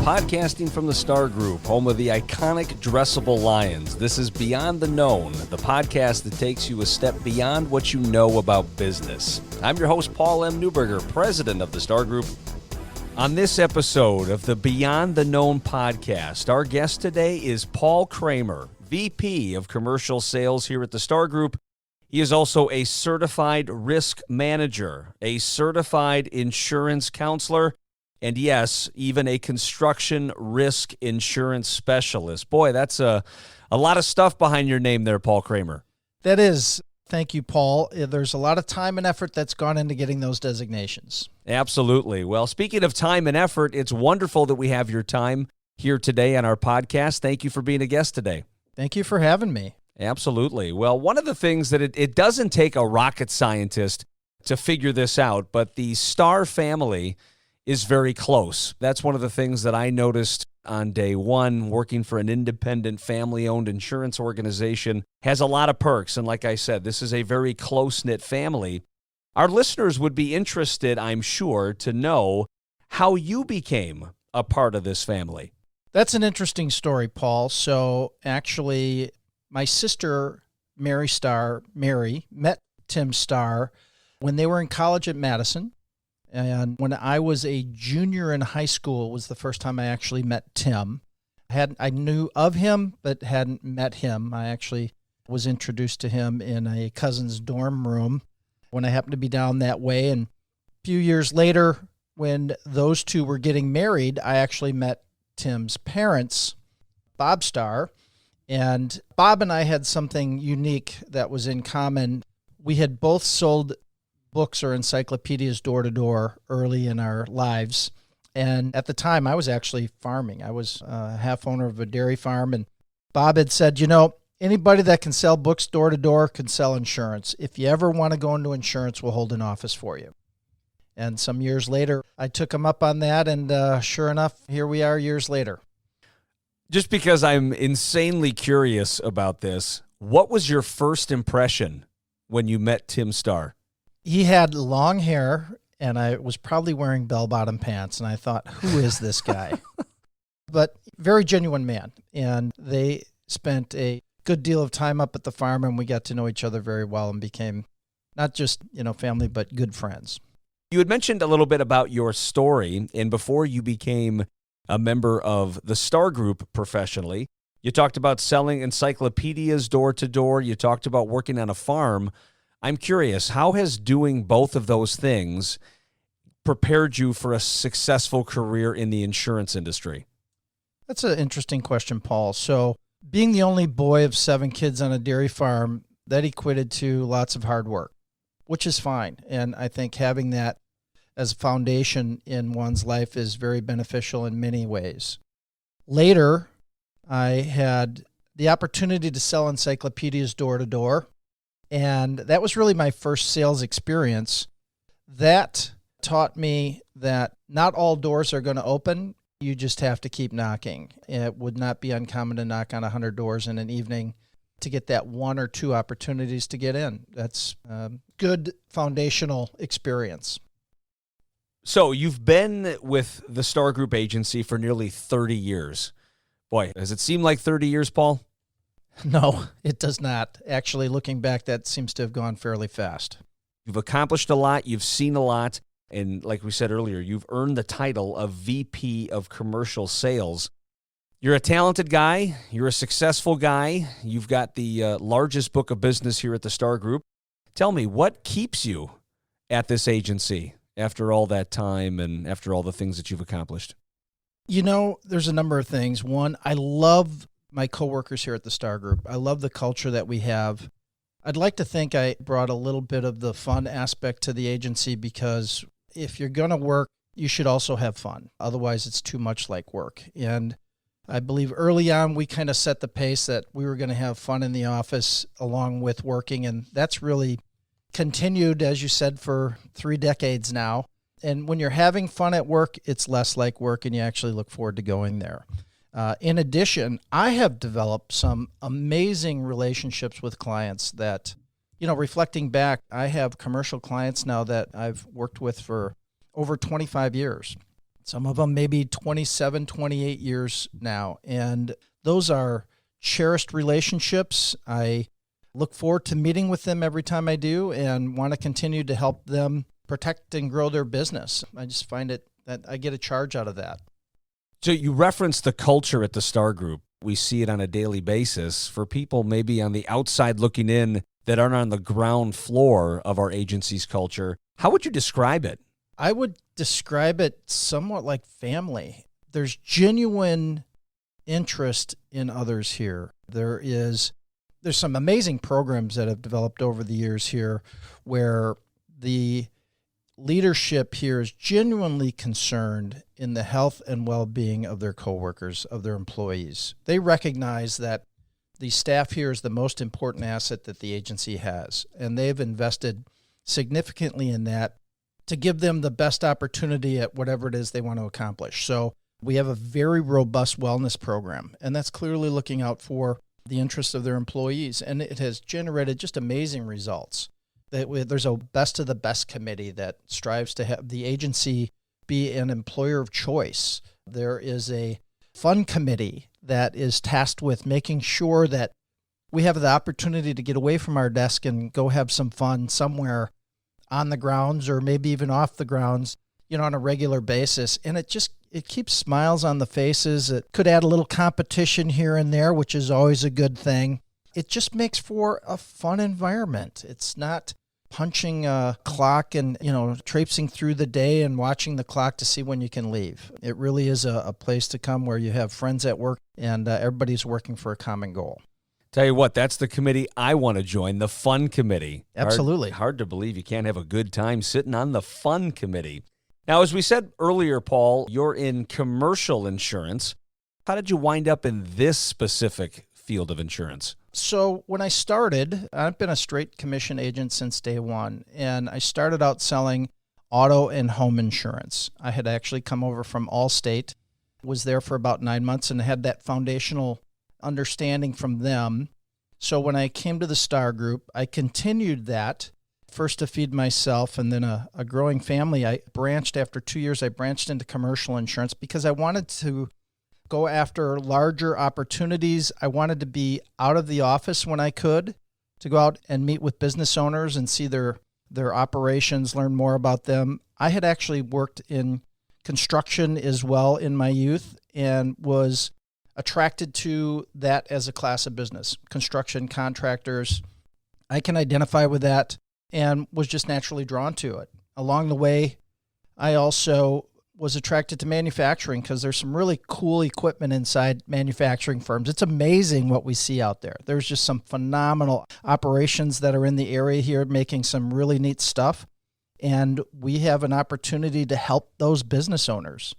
podcasting from the Starr Group, home of the iconic dressable lions. This is Beyond the Known, the podcast that takes you a step beyond what you know about business. I'm your host, Paul M. Newberger, president of the Starr Group. On this episode of the Beyond the Known podcast, our guest today is Paul Kraemer, VP of Commercial Sales here at the Starr Group. He is also a certified risk manager, a certified insurance counselor, and yes, even a construction risk insurance specialist. Boy, that's a lot of stuff behind your name there, Paul Kraemer. That is. Thank you, Paul. There's a lot of time and effort that's gone into getting those designations. Absolutely. Well, speaking of time and effort, it's wonderful that we have your time here today on our podcast. Thank you for being a guest today. Thank you for having me. Absolutely. Well, one of the things that it doesn't take a rocket scientist to figure this out, but the Starr family is very close. That's one of the things that I noticed on day one, working for an independent family-owned insurance organization. Has a lot of perks. And like I said, this is a very close-knit family. Our listeners would be interested, I'm sure, to know how you became a part of this family. That's an interesting story, Paul. So actually, my sister, Mary Starr, met Tim Starr when they were in college at Madison. And when I was a junior in high school was the first time I actually met Tim. I knew of him, but hadn't met him. I actually was introduced to him in a cousin's dorm room when I happened to be down that way. And a few years later, when those two were getting married, I actually met Tim's parents, Bob Starr. And Bob and I had something unique that was in common. We had both sold books or encyclopedias door to door early in our lives. And at the time, I was actually farming. I was a half owner of a dairy farm. And Bob had said, anybody that can sell books door to door can sell insurance. If you ever want to go into insurance, we'll hold an office for you. And some years later, I took him up on that. And sure enough, here we are years later. Just because I'm insanely curious about this, what was your first impression when you met Tim Starr? He had long hair, and I was probably wearing bell-bottom pants, and I thought, who is this guy? But very genuine man, and they spent a good deal of time up at the farm, and we got to know each other very well and became not just, family, but good friends. You had mentioned a little bit about your story, and before you became a member of the Starr Group professionally, you talked about selling encyclopedias door to door. You talked about working on a farm. I'm curious, how has doing both of those things prepared you for a successful career in the insurance industry? That's an interesting question, Paul. So being the only boy of 7 kids on a dairy farm, that equated to lots of hard work, which is fine. And I think having that as a foundation in one's life is very beneficial in many ways. Later, I had the opportunity to sell encyclopedias door to door. And that was really my first sales experience. That taught me that not all doors are going to open. You just have to keep knocking. It would not be uncommon to knock on 100 doors in an evening to get that 1 or 2 opportunities to get in. That's a good foundational experience. So you've been with the Starr Group agency for nearly 30 years. Boy, does it seem like 30 years, Paul? No, it does not. Actually, looking back, that seems to have gone fairly fast. You've accomplished a lot. You've seen a lot. And like we said earlier, you've earned the title of VP of Commercial Sales. You're a talented guy. You're a successful guy. You've got the largest book of business here at the Starr Group. Tell me, what keeps you at this agency after all that time and after all the things that you've accomplished? There's a number of things. One, I love my coworkers here at the Starr Group. I love the culture that we have. I'd like to think I brought a little bit of the fun aspect to the agency because if you're going to work, you should also have fun. Otherwise, it's too much like work. And I believe early on, we kind of set the pace that we were going to have fun in the office along with working. And that's really continued, as you said, for 3 decades now. And when you're having fun at work, it's less like work and you actually look forward to going there. In addition, I have developed some amazing relationships with clients that, reflecting back, I have commercial clients now that I've worked with for over 25 years. Some of them maybe 27, 28 years now. And those are cherished relationships. I look forward to meeting with them every time I do and want to continue to help them protect and grow their business. I just find it that I get a charge out of that. So you referenced the culture at the Starr Group. We see it on a daily basis. For people maybe on the outside looking in that aren't on the ground floor of our agency's culture, how would you describe it? I would describe it somewhat like family. There's genuine interest in others here. There's some amazing programs that have developed over the years here where the leadership here is genuinely concerned in the health and well-being of their coworkers, of their employees. They recognize that the staff here is the most important asset that the agency has, and they've invested significantly in that to give them the best opportunity at whatever it is they want to accomplish. So we have a very robust wellness program, and that's clearly looking out for the interests of their employees, and it has generated just amazing results. There's a best of the best committee that strives to have the agency be an employer of choice. There is a fun committee that is tasked with making sure that we have the opportunity to get away from our desk and go have some fun somewhere on the grounds or maybe even off the grounds, on a regular basis. And it keeps smiles on the faces. It could add a little competition here and there, which is always a good thing. It just makes for a fun environment. It's not punching a clock and, traipsing through the day and watching the clock to see when you can leave. It really is a place to come where you have friends at work and everybody's working for a common goal. Tell you what, that's the committee I want to join, the fun committee. Absolutely. Hard to believe you can't have a good time sitting on the fun committee. Now, as we said earlier, Paul, you're in commercial insurance. How did you wind up in this specific field of insurance? So when I started, I've been a straight commission agent since day one, and I started out selling auto and home insurance. I had actually come over from Allstate, was there for about 9 months, and had that foundational understanding from them. So when I came to the Starr Group, I continued that, first to feed myself and then a growing family. After 2 years, I branched into commercial insurance because I wanted to go after larger opportunities. I wanted to be out of the office when I could, to go out and meet with business owners and see their operations, learn more about them. I had actually worked in construction as well in my youth and was attracted to that as a class of business. Construction, contractors, I can identify with that and was just naturally drawn to it. Along the way, I also was attracted to manufacturing because there's some really cool equipment inside manufacturing firms. It's amazing what we see out there. There's just some phenomenal operations that are in the area here making some really neat stuff. And we have an opportunity to help those business owners.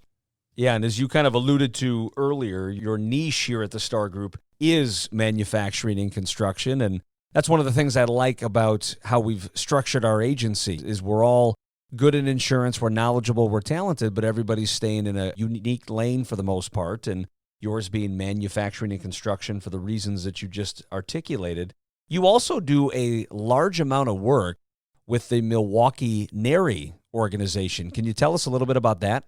Yeah, and as you kind of alluded to earlier, your niche here at the Starr Group is manufacturing and construction, and that's one of the things I like about how we've structured our agency is we're all good in insurance, we're knowledgeable, we're talented, but everybody's staying in a unique lane for the most part, and yours being manufacturing and construction for the reasons that you just articulated. You also do a large amount of work with the Milwaukee NARI organization. Can you tell us a little bit about that?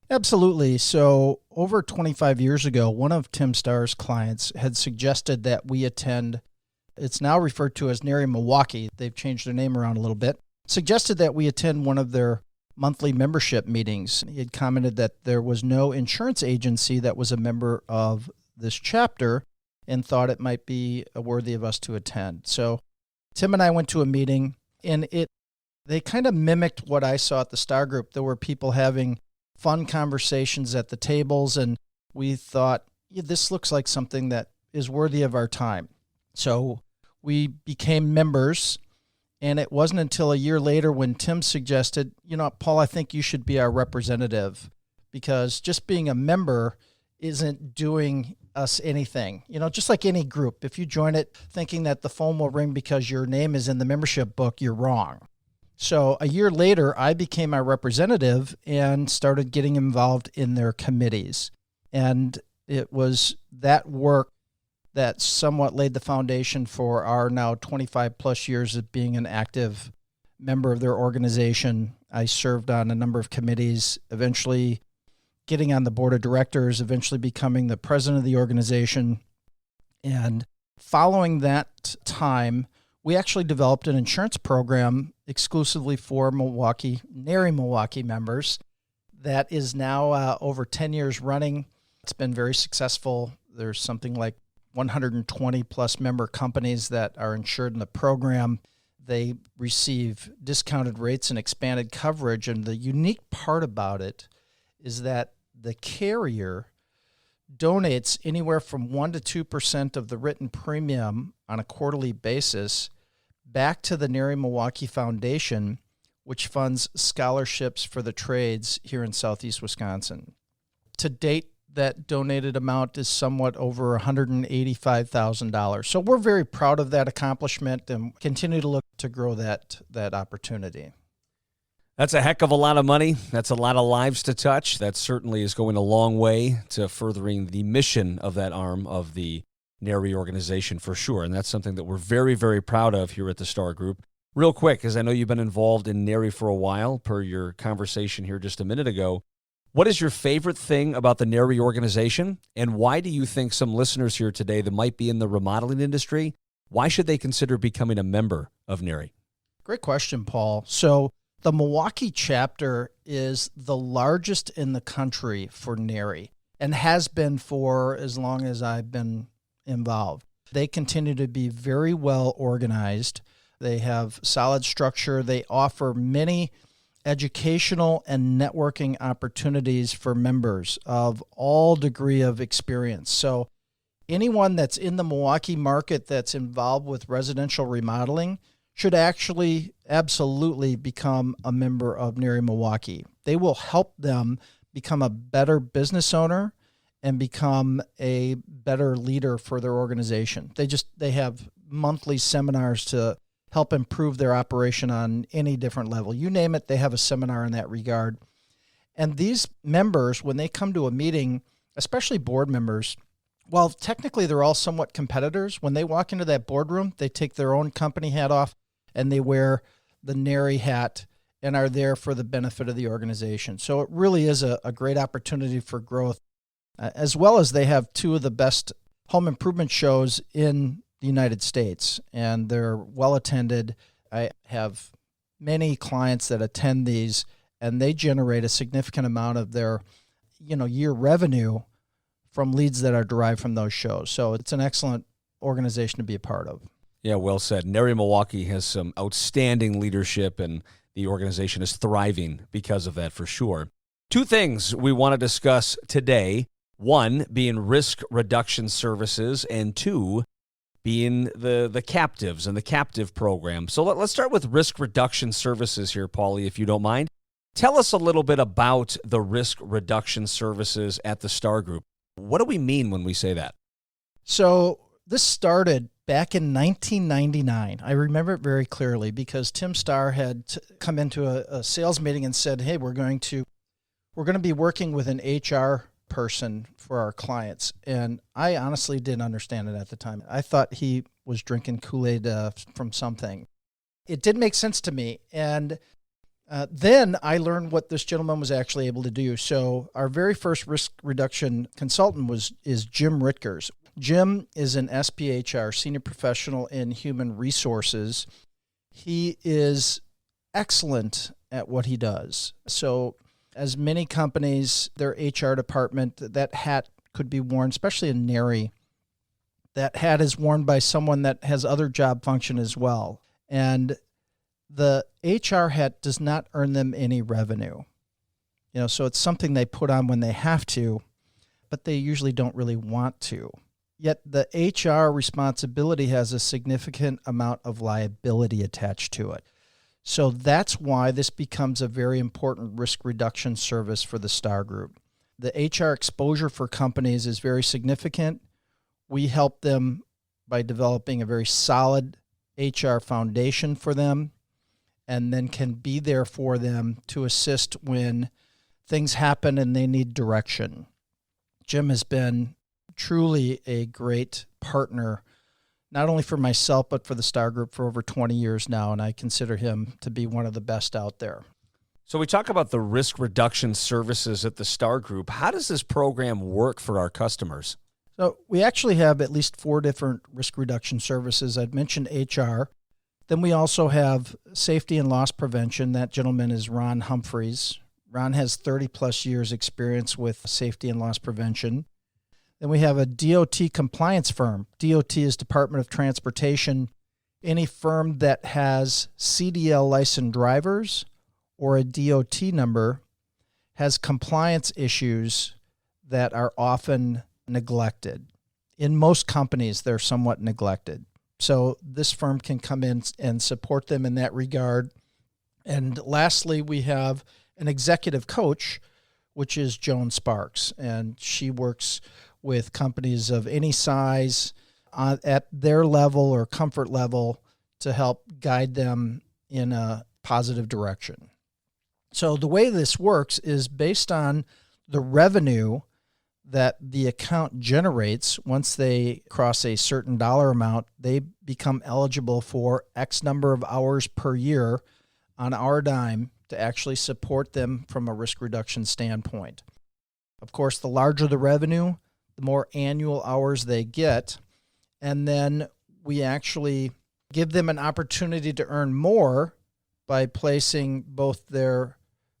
Absolutely. So over 25 years ago, one of Tim Starr's clients had suggested that we attend, it's now referred to as NARI Milwaukee. They've changed their name around a little bit. Suggested that we attend one of their monthly membership meetings. He had commented that there was no insurance agency that was a member of this chapter and thought it might be worthy of us to attend. So Tim and I went to a meeting, and they kind of mimicked what I saw at the Starr Group. There were people having fun conversations at the tables, and we thought, this looks like something that is worthy of our time. So we became members, and it wasn't until a year later when Tim suggested, Paul, I think you should be our representative, because just being a member isn't doing us anything. Just like any group, if you join it thinking that the phone will ring because your name is in the membership book, you're wrong. So a year later, I became our representative and started getting involved in their committees. And it was that work that somewhat laid the foundation for our now 25 plus years of being an active member of their organization. I served on a number of committees, eventually getting on the board of directors, eventually becoming the president of the organization. And following that time, we actually developed an insurance program exclusively for NARI Milwaukee members that is now over 10 years running. It's been very successful. There's something like 120 plus member companies that are insured in the program. They receive discounted rates and expanded coverage. And the unique part about it is that the carrier donates anywhere from 1% to 2% of the written premium on a quarterly basis back to the NARI Milwaukee Foundation, which funds scholarships for the trades here in Southeast Wisconsin. To date, that donated amount is somewhat over $185,000. So we're very proud of that accomplishment and continue to look to grow that opportunity. That's a heck of a lot of money. That's a lot of lives to touch. That certainly is going a long way to furthering the mission of that arm of the NARI organization for sure. And that's something that we're very, very proud of here at the Starr Group. Real quick, because I know you've been involved in NARI for a while, per your conversation here just a minute ago, what is your favorite thing about the NARI organization, and why do you think some listeners here today that might be in the remodeling industry, why should they consider becoming a member of NARI? Great question, Paul. So the Milwaukee chapter is the largest in the country for NARI and has been for as long as I've been involved. They continue to be very well organized. They have solid structure. They offer many educational and networking opportunities for members of all degree of experience. So anyone that's in the Milwaukee market that's involved with residential remodeling should actually absolutely become a member of NARI Milwaukee. They will help them become a better business owner and become a better leader for their organization. They have monthly seminars to help improve their operation on any different level. You name it, they have a seminar in that regard. And these members, when they come to a meeting, especially board members, while technically they're all somewhat competitors, when they walk into that boardroom, they take their own company hat off and they wear the NARI hat and are there for the benefit of the organization. So it really is a great opportunity for growth, as well as they have two of the best home improvement shows in the United States, and they're well attended. I have many clients that attend these, and they generate a significant amount of their, year revenue from leads that are derived from those shows. So it's an excellent organization to be a part of. Yeah, well said. NARI Milwaukee has some outstanding leadership, and the organization is thriving because of that for sure. Two things we want to discuss today. One being risk reduction services, and two being the captives and the captive program. So let's start with risk reduction services here, Paulie, if you don't mind. Tell us a little bit about the risk reduction services at the Starr Group. What do we mean when we say that? So this started back in 1999. I remember it very clearly because Tim Starr had come into a sales meeting and said, hey, we're going to be working with an HR person for our clients. And I honestly didn't understand it at the time. I thought he was drinking Kool-Aid from something. It didn't make sense to me. And then I learned what this gentleman was actually able to do. So our very first risk reduction consultant is Jim Ritkers. Jim is an SPHR, Senior Professional in Human Resources. He is excellent at what he does. So as many companies, their HR department, that hat could be worn, especially in NARI. That hat is worn by someone that has other job function as well. And the HR hat does not earn them any revenue. So it's something they put on when they have to, but they usually don't really want to. Yet the HR responsibility has a significant amount of liability attached to it. So that's why this becomes a very important risk reduction service for the Starr Group. The HR exposure for companies is very significant. We help them by developing a very solid HR foundation for them, and then can be there for them to assist when things happen and they need direction. Jim has been truly a great partner, not only for myself, but for the Starr Group for over 20 years now, and I consider him to be one of the best out there. So we talk about the risk reduction services at the Starr Group. How does this program work for our customers? So we actually have at least 4 different risk reduction services. I'd mentioned HR. Then we also have safety and loss prevention. That gentleman is Ron Humphreys. Ron has 30 plus years experience with safety and loss prevention. Then we have a DOT compliance firm. DOT is Department of Transportation. Any firm that has CDL licensed drivers or a DOT number has compliance issues that are often neglected. In most companies, they're somewhat neglected. So this firm can come in and support them in that regard. And lastly, we have an executive coach, which is Joan Sparks, and she works with companies of any size at their level or comfort level to help guide them in a positive direction. So the way this works is based on the revenue that the account generates. Once they cross a certain dollar amount, they become eligible for X number of hours per year on our dime to actually support them from a risk reduction standpoint. Of course, the larger the revenue, the more annual hours they get, and then we actually give them an opportunity to earn more by placing both their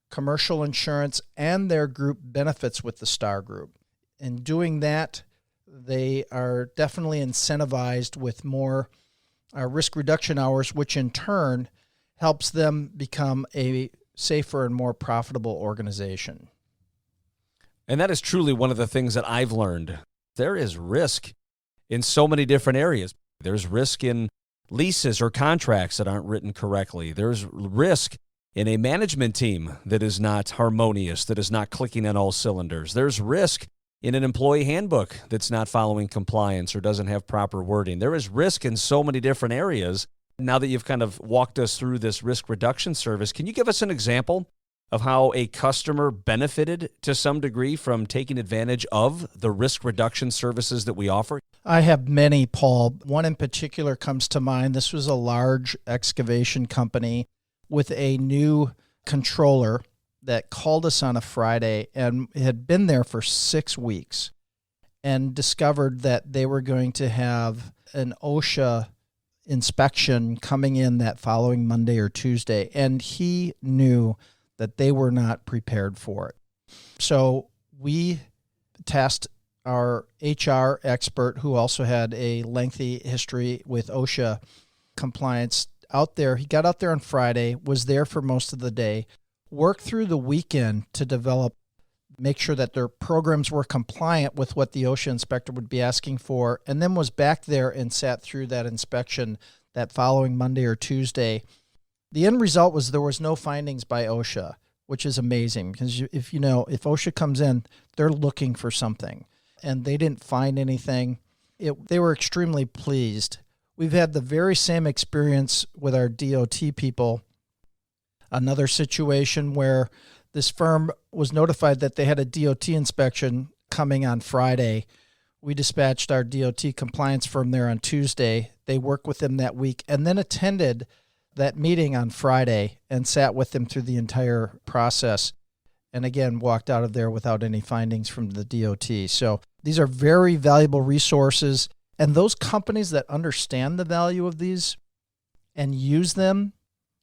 commercial insurance and their group benefits with the Starr Group. In doing that, they are definitely incentivized with more risk reduction hours, which in turn helps them become a safer and more profitable organization. And that is truly one of the things that I've learned. There is risk in so many different areas. There's risk in leases or contracts that aren't written correctly. There's risk in a management team that is not harmonious, that is not clicking on all cylinders. There's risk in an employee handbook that's not following compliance or doesn't have proper wording. There is risk in so many different areas. Now that you've kind of walked us through this risk reduction service, can you give us an example of how a customer benefited to some degree from taking advantage of the risk reduction services that we offer? I have many, Paul. One in particular comes to mind. This was a large excavation company with a new controller that called us on a Friday and had been there for 6 weeks and discovered that they were going to have an OSHA inspection coming in that following Monday or Tuesday. And he knew that they were not prepared for it. So we tasked our HR expert, who also had a lengthy history with OSHA compliance, out there. He got out there on Friday, was there for most of the day, worked through the weekend to make sure that their programs were compliant with what the OSHA inspector would be asking for, and then was back there and sat through that inspection that following Monday or Tuesday. The end result was there was no findings by OSHA, which is amazing because if OSHA comes in, they're looking for something, and they didn't find anything. They were extremely pleased. We've had the very same experience with our DOT people. Another situation where this firm was notified that they had a DOT inspection coming on Friday. We dispatched our DOT compliance firm there on Tuesday. They worked with them that week and then attended that meeting on Friday and sat with them through the entire process. And again, walked out of there without any findings from the DOT. So these are very valuable resources. And those companies that understand the value of these and use them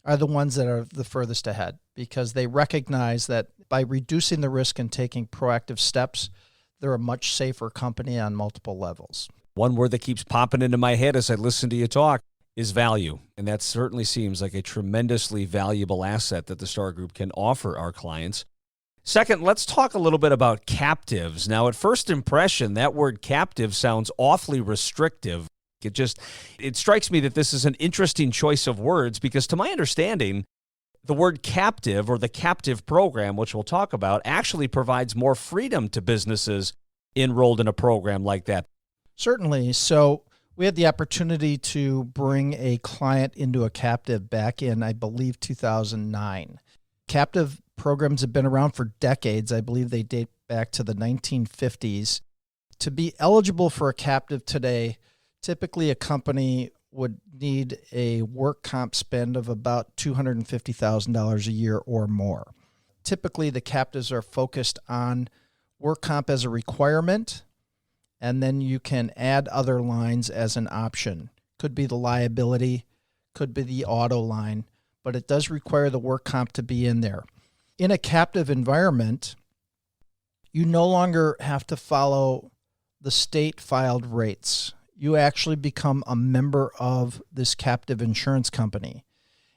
are the ones that are the furthest ahead, because they recognize that by reducing the risk and taking proactive steps, they're a much safer company on multiple levels. One word that keeps popping into my head as I listen to you talk is value. And that certainly seems like a tremendously valuable asset that the Starr Group can offer our clients. Second, let's talk a little bit about captives. Now, at first impression, that word captive sounds awfully restrictive. It strikes me that this is an interesting choice of words because, to my understanding, the word captive or the captive program, which we'll talk about, actually provides more freedom to businesses enrolled in a program like that. Certainly. So we had the opportunity to bring a client into a captive back in, I believe, 2009. Captive programs have been around for decades. I believe they date back to the 1950s. To be eligible for a captive today, typically a company would need a work comp spend of about $250,000 a year or more. typically the captives are focused on work comp as a requirement, and then you can add other lines as an option. Could be the liability, could be the auto line, but it does require the work comp to be in there. In a captive environment, you no longer have to follow the state filed rates. You actually become a member of this captive insurance company.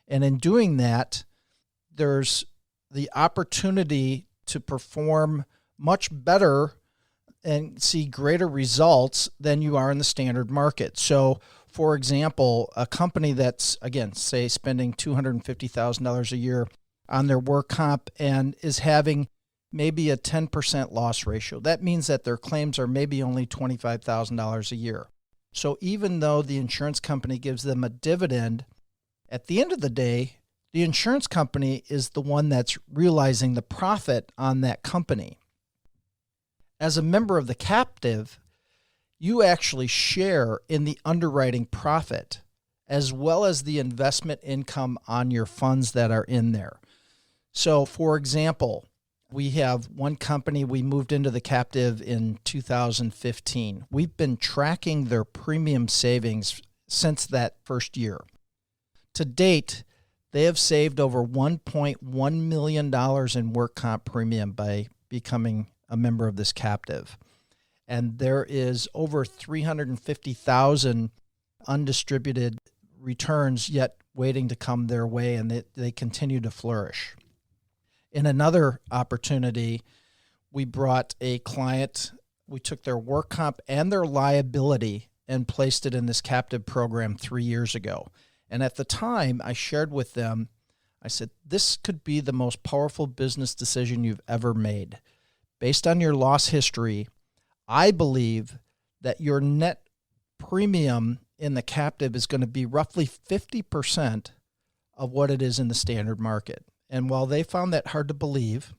And in doing that, there's the opportunity to perform much better and see greater results than you are in the standard market. So, for example, a company that's, again, say spending $250,000 a year on their work comp and is having maybe a 10% loss ratio. That means that their claims are maybe only $25,000 a year. So even though the insurance company gives them a dividend, at the end of the day, the insurance company is the one that's realizing the profit on that company. As a member of the captive, you actually share in the underwriting profit as well as the investment income on your funds that are in there. So, for example, we have one company, we moved into the captive in 2015. We've been tracking their premium savings since that first year. To date, they have saved over $1.1 million in work comp premium by becoming a member of this captive. And there is over 350,000 undistributed returns yet waiting to come their way, and they continue to flourish. In another opportunity, we brought a client, we took their work comp and their liability and placed it in this captive program 3 years ago. And at the time, I shared with them, I said, this could be the most powerful business decision you've ever made. Based on your loss history, I believe that your net premium in the captive is going to be roughly 50% of what it is in the standard market. And while they found that hard to believe,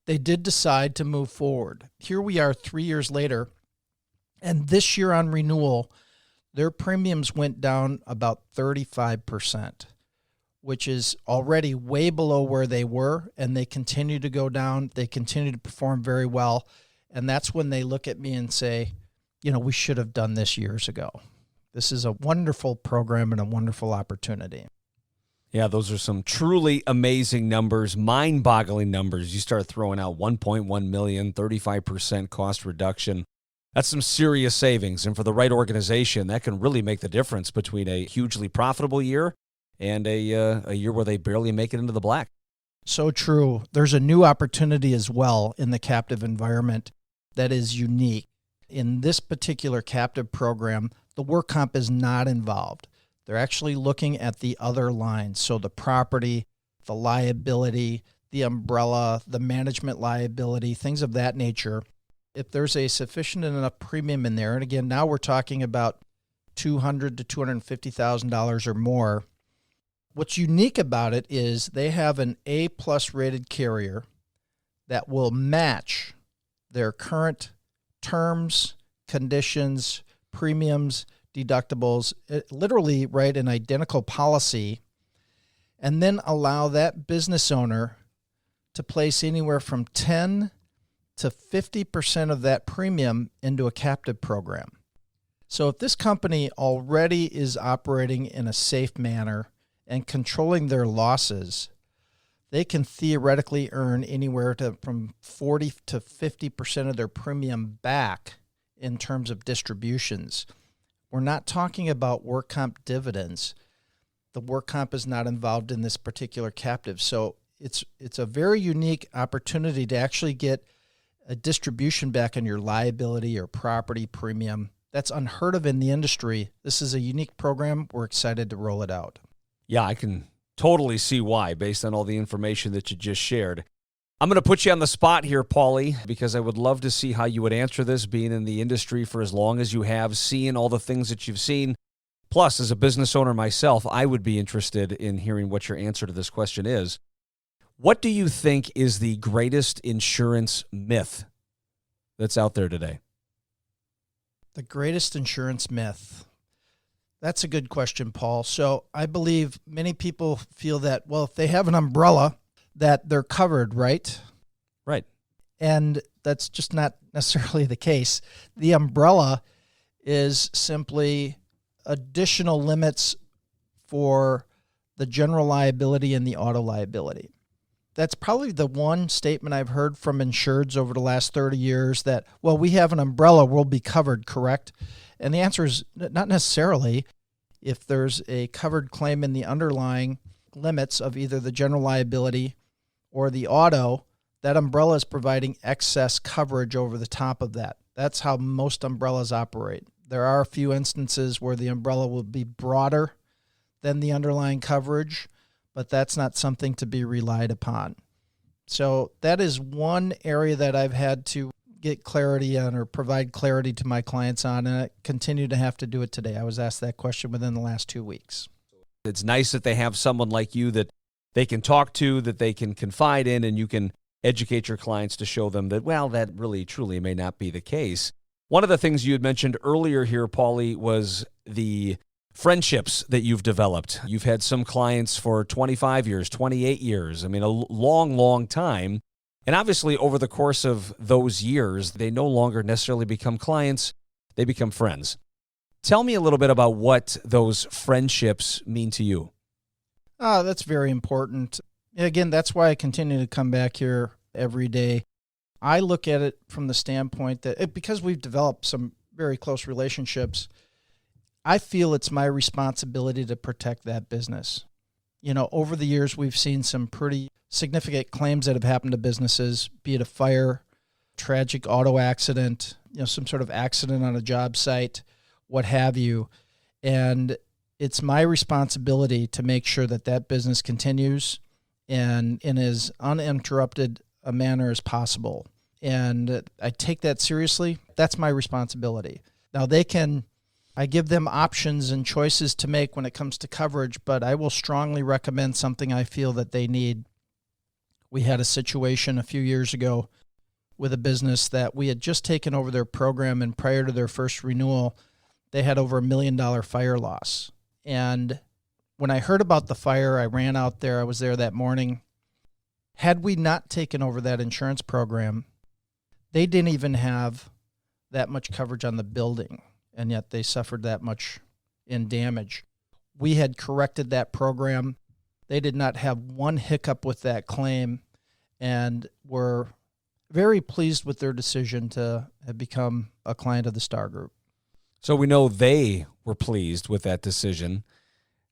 they did decide to move forward. Here we are 3 years later, and this year on renewal, their premiums went down about 35%, which is already way below where they were, and they continue to go down. They continue to perform very well. And that's when they look at me and say, we should have done this years ago. This is a wonderful program and a wonderful opportunity. Yeah, those are some truly amazing numbers, mind-boggling numbers. You start throwing out 1.1 million, 35% cost reduction. That's some serious savings. And for the right organization, that can really make the difference between a hugely profitable year and a year where they barely make it into the black. So true. There's a new opportunity as well in the captive environment that is unique. In this particular captive program, the work comp is not involved. They're actually looking at the other lines. So the property, the liability, the umbrella, the management liability, things of that nature. If there's a sufficient enough premium in there, and again, now we're talking about $200,000 to $250,000 or more. What's unique about it is they have an A+ rated carrier that will match their current terms, conditions, premiums, deductibles, literally write an identical policy, and then allow that business owner to place anywhere from 10 to 50% of that premium into a captive program. So if this company already is operating in a safe manner and controlling their losses, they can theoretically earn anywhere from 40 to 50% of their premium back in terms of distributions. We're not talking about work comp dividends. The work comp is not involved in this particular captive. So it's a very unique opportunity to actually get a distribution back on your liability or property premium. That's unheard of in the industry. This is a unique program. We're excited to roll it out. Yeah, I can totally see why based on all the information that you just shared. I'm going to put you on the spot here, Paulie, because I would love to see how you would answer this, being in the industry for as long as you have, seeing all the things that you've seen. Plus, as a business owner myself, I would be interested in hearing what your answer to this question is. What do you think is the greatest insurance myth that's out there today? The greatest insurance myth. That's a good question, Paul. So I believe many people feel that, well, if they have an umbrella, that they're covered, right? Right. And that's just not necessarily the case. The umbrella is simply additional limits for the general liability and the auto liability. That's probably the one statement I've heard from insureds over the last 30 years that, well, we have an umbrella, we'll be covered, correct? And the answer is not necessarily. If there's a covered claim in the underlying limits of either the general liability or the auto, that umbrella is providing excess coverage over the top of that. That's how most umbrellas operate. There are a few instances where the umbrella will be broader than the underlying coverage, but that's not something to be relied upon. So that is one area that I've had to get clarity on or provide clarity to my clients on, and I continue to have to do it today. I was asked that question within the last 2 weeks. It's nice that they have someone like you that they can talk to, that they can confide in, and you can educate your clients to show them that, well, that really truly may not be the case. One of the things you had mentioned earlier here, Paulie, was the friendships that you've developed. You've had some clients for 25 years, 28 years. I mean, a long, long time. And obviously, over the course of those years, they no longer necessarily become clients. They become friends. Tell me a little bit about what those friendships mean to you. That's very important. Again, that's why I continue to come back here every day. I look at it from the standpoint that because we've developed some very close relationships, I feel it's my responsibility to protect that business. You know, over the years, we've seen some pretty significant claims that have happened to businesses, be it a fire, tragic auto accident, some sort of accident on a job site, what have you. And it's my responsibility to make sure that that business continues and in as uninterrupted a manner as possible. And I take that seriously. That's my responsibility. Now, I give them options and choices to make when it comes to coverage, but I will strongly recommend something I feel that they need. We had a situation a few years ago with a business that we had just taken over their program, and prior to their first renewal, they had over $1 million fire loss. And when I heard about the fire, I ran out there. I was there that morning. Had we not taken over that insurance program, they didn't even have that much coverage on the building, and yet they suffered that much in damage. We had corrected that program. They did not have one hiccup with that claim and were very pleased with their decision to have become a client of the Starr Group. So we know they were pleased with that decision.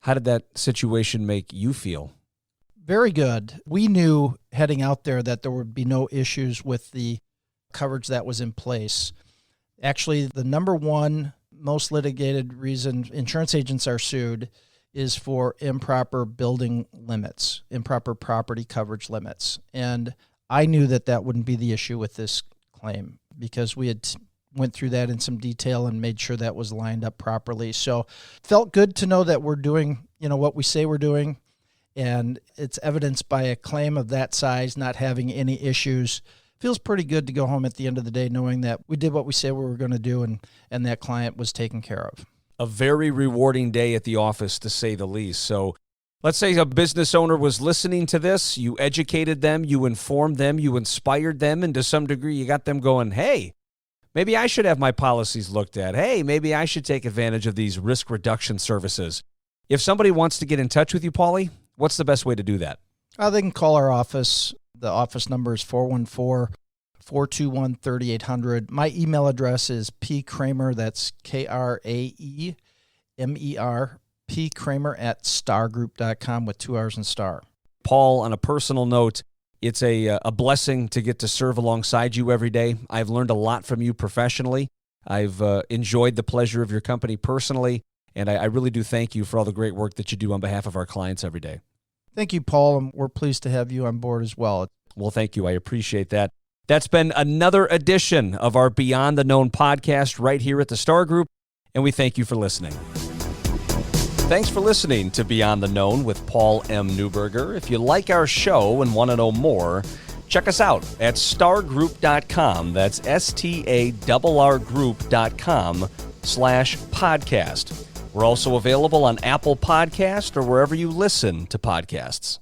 How did that situation make you feel? Very good. We knew heading out there that there would be no issues with the coverage that was in place. Actually, the number one most litigated reason insurance agents are sued is for improper building limits, improper property coverage limits. And I knew that that wouldn't be the issue with this claim because we had went through that in some detail and made sure that was lined up properly. So felt good to know that we're doing, what we say we're doing. And it's evidenced by a claim of that size not having any issues. Feels pretty good to go home at the end of the day knowing that we did what we said we were going to do and that client was taken care of. A very rewarding day at the office, to say the least. So let's say a business owner was listening to this. You educated them, you informed them, you inspired them, and to some degree you got them going, hey, maybe I should have my policies looked at. Hey, maybe I should take advantage of these risk reduction services. If somebody wants to get in touch with you, Paulie, what's the best way to do that? They can call our office. The office number is 414-421-3800. My email address is pkraemer, that's Kraemer, pkraemer at starrgroup.com with 2 R's in Starr. Paul, on a personal note, it's a blessing to get to serve alongside you every day. I've learned a lot from you professionally. I've enjoyed the pleasure of your company personally, and I really do thank you for all the great work that you do on behalf of our clients every day. Thank you, Paul, and we're pleased to have you on board as well. Well, thank you. I appreciate that. That's been another edition of our Beyond the Known podcast right here at the Starr Group, and we thank you for listening. Thanks for listening to Beyond the Known with Paul M. Neuberger. If you like our show and want to know more, check us out at starrgroup.com. That's starrgroup.com/podcast. We're also available on Apple Podcast or wherever you listen to podcasts.